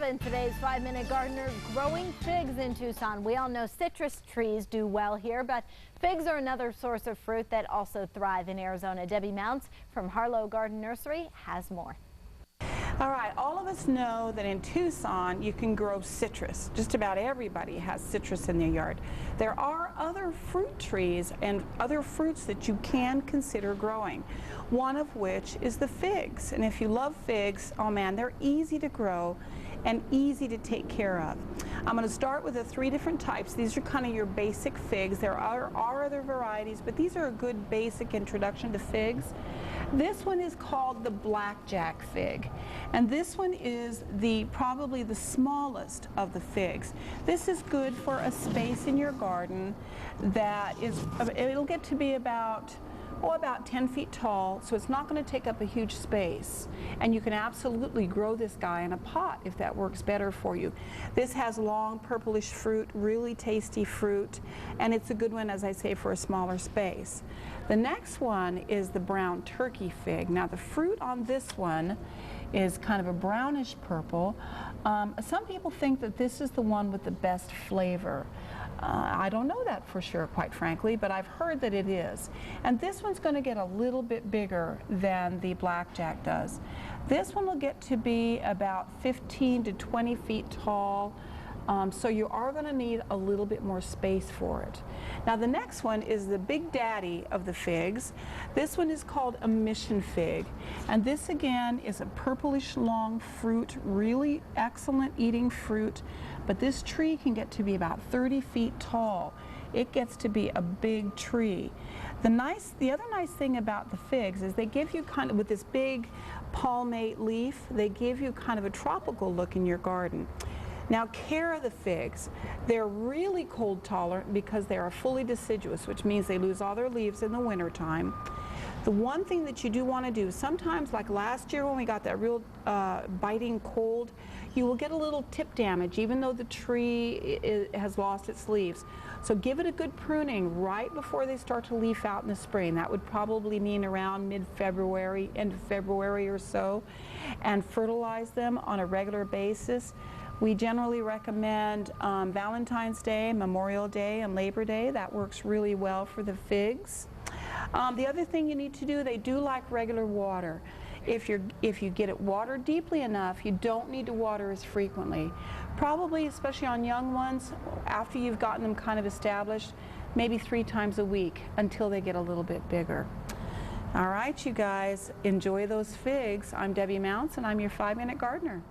in today's 5-Minute Gardener, growing figs in Tucson. We all know citrus trees do well here, but figs are another source of fruit that also thrive in Arizona. Debbie Mounce from Harlow Garden Nursery has more. All right, all of us know that in Tucson you can grow citrus. Just about everybody has citrus in their yard. There are other fruit trees and other fruits that you can consider growing, one of which is the figs. And if you love figs, oh man, they're easy to grow and easy to take care of. I'm going to start with the 3 different types. These are kind of your basic figs. There are other varieties, but these are a good basic introduction to figs. This one is called the blackjack fig, and this one is probably the smallest of the figs. This is good for a space in your garden that is, it'll get to be about 10 feet tall, so it's not going to take up a huge space. And you can absolutely grow this guy in a pot if that works better for you. This has long purplish fruit, really tasty fruit, and it's a good one, as I say, for a smaller space. The next one is the brown turkey fig. Now the fruit on this one is kind of a brownish purple. Some people think that this is the one with the best flavor. I don't know that for sure, quite frankly, but I've heard that it is. And this one's going to get a little bit bigger than the blackjack does. This one will get to be about 15 to 20 feet tall. So you are going to need a little bit more space for it. Now the next one is the big daddy of the figs. This one is called a mission fig, and this again is a purplish long fruit, really excellent eating fruit, but this tree can get to be about 30 feet tall. It gets to be a big tree. The other nice thing about the figs is they give you kind of, with this big palmate leaf, they give you kind of a tropical look in your garden. Now, care of the figs. They're really cold tolerant because they are fully deciduous, which means they lose all their leaves in the wintertime. The one thing that you do want to do, sometimes like last year when we got that real biting cold, you will get a little tip damage even though the tree has lost its leaves. So give it a good pruning right before they start to leaf out in the spring. That would probably mean around mid-February, end of February or so, and fertilize them on a regular basis. We generally recommend Valentine's Day, Memorial Day, and Labor Day. That works really well for the figs. The other thing you need to do, they do like regular water. If you get it watered deeply enough, you don't need to water as frequently. Probably, especially on young ones, after you've gotten them kind of established, maybe 3 times a week until they get a little bit bigger. All right, you guys, enjoy those figs. I'm Debbie Mounce, and I'm your 5-Minute Gardener.